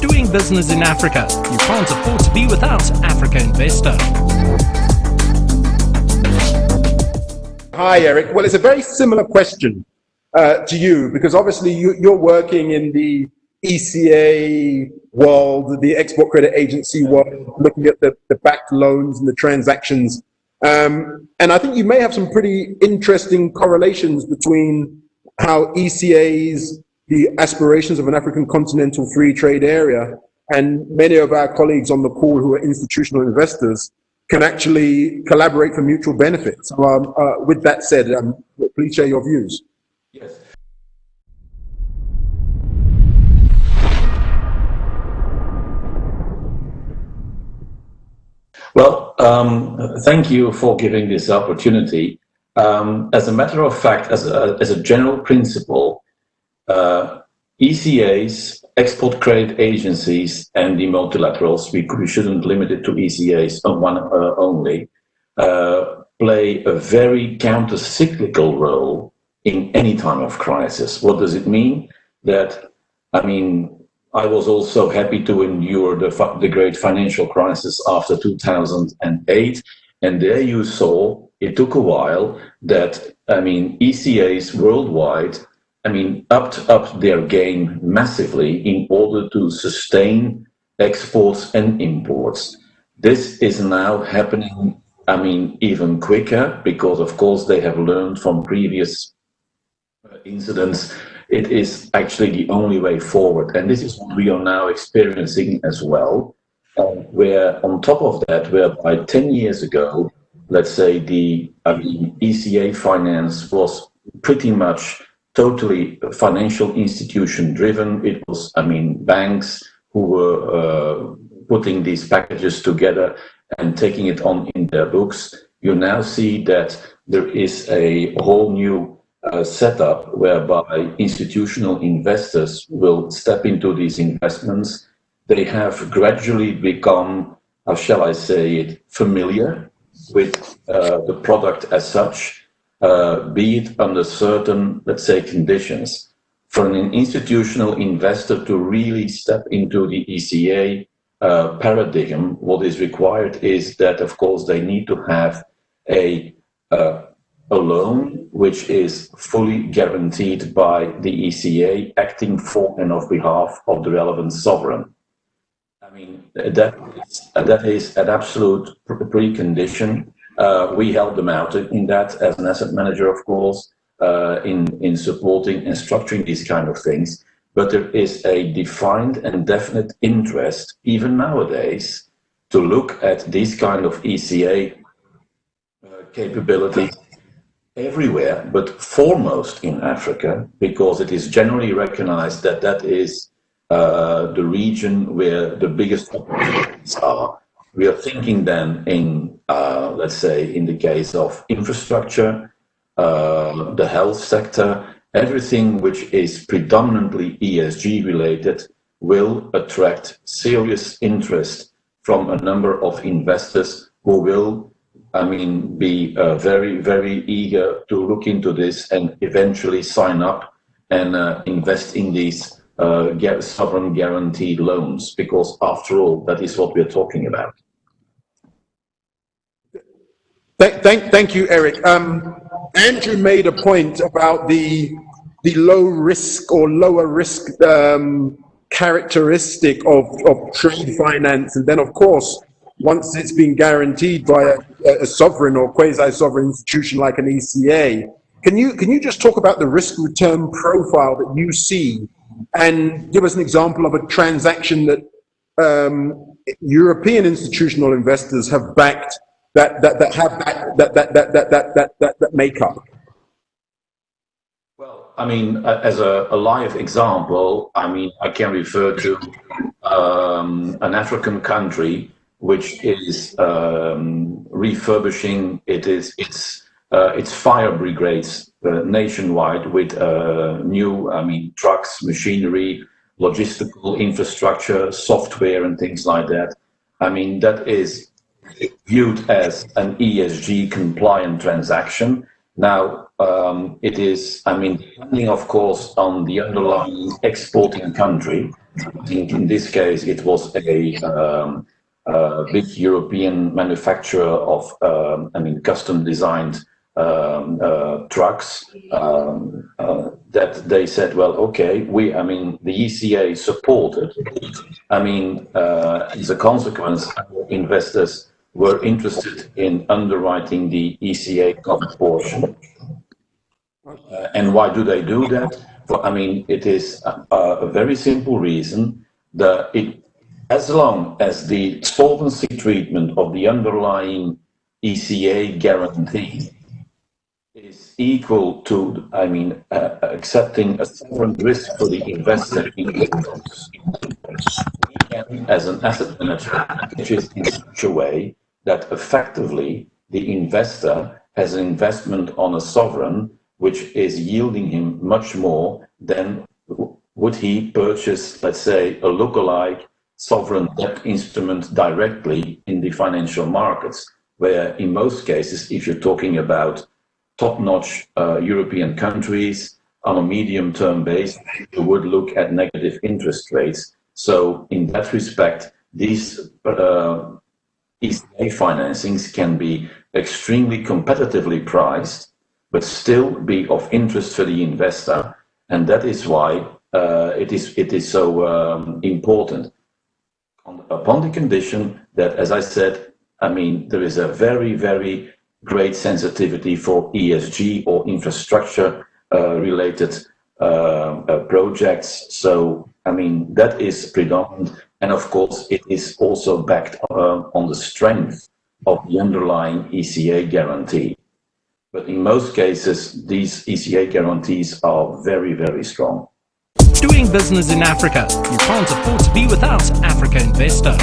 doing business in Africa. You can't afford to be without Africa Investor. Hi, Eric. Well, it's a very similar question to you, because obviously you're working in the ECA world, the Export Credit Agency world, looking at the backed loans and the transactions. And I think you may have some pretty interesting correlations between how ECAs, the aspirations of an African continental free trade area, and many of our colleagues on the call who are institutional investors can actually collaborate for mutual benefit. So with that said, please share your views. Yes. Well, thank you for giving this opportunity. As a matter of fact, as a general principle, ECAs, export credit agencies, and the multilaterals, we shouldn't limit it to ECAs only, play a very counter-cyclical role in any time of crisis. What does it mean? That, I mean, I was also happy to endure the great financial crisis after 2008, and there you saw, it took a while, that, I mean, ECAs worldwide, I mean, upped their game massively in order to sustain exports and imports. This is now happening, I mean, even quicker, because of course they have learned from previous incidents. It is actually the only way forward. And this is what we are now experiencing as well, where on top of that, whereby 10 years ago, let's say the ECA finance was pretty much totally financial institution driven. It was, I mean, banks who were putting these packages together and taking it on in their books. You now see that there is a whole new setup whereby institutional investors will step into these investments. They have gradually become, how shall I say it, familiar with the product as such, be it under certain, let's say, conditions. For an institutional investor to really step into the ECA paradigm, what is required is that, of course, they need to have a loan which is fully guaranteed by the ECA, acting for and on behalf of the relevant sovereign. I mean, that is an absolute precondition. We help them out in that as an asset manager, of course, in supporting and structuring these kind of things. But there is a defined and definite interest, even nowadays, to look at these kind of ECA capabilities everywhere, but foremost in Africa, because it is generally recognized that that is the region where the biggest opportunities are. We are thinking then in, let's say, in the case of infrastructure, the health sector, everything which is predominantly ESG related will attract serious interest from a number of investors who will, I mean, be very, very eager to look into this and eventually sign up and invest in these sovereign guaranteed loans, because after all, that is what we're talking about. Thank you, Eric. Andrew made a point about the low risk or lower risk characteristic of trade finance, and then of course, once it's been guaranteed by a sovereign or quasi-sovereign institution like an ECA, can you just talk about the risk return profile that you see, and give us an example of a transaction that European institutional investors have backed that makeup? Well, I mean, as a live example, I mean, I can refer to an African country which is refurbishing its fire brigades nationwide with new, I mean, trucks, machinery, logistical infrastructure, software, and things like that. I mean, that is viewed as an ESG compliant transaction. Now, it is, I mean, depending, of course, on the underlying exporting country, I think in this case it was a big European manufacturer of, custom designed trucks, that they said, well, okay, the ECA supported. As a consequence, investors were interested in underwriting the ECA cover portion. And why do they do that? It is a very simple reason. As long as the solvency treatment of the underlying ECA guarantee is equal to, accepting a sovereign risk for the investor in euros, we can, as an asset manager, manage it in such a way that effectively the investor has an investment on a sovereign which is yielding him much more than would he purchase, let's say, a lookalike sovereign debt instrument directly in the financial markets, where in most cases, if you're talking about top-notch European countries on a medium-term basis, you would look at negative interest rates. So in that respect, these ECA financings can be extremely competitively priced, but still be of interest for the investor. And that is why it is so important. Upon the condition that, as I said, there is a very, very great sensitivity for ESG or infrastructure related projects. So, that is predominant. And of course, it is also backed on the strength of the underlying ECA guarantee. But in most cases, these ECA guarantees are very, very strong. Doing business in Africa, you can't afford to be without Africa Investor.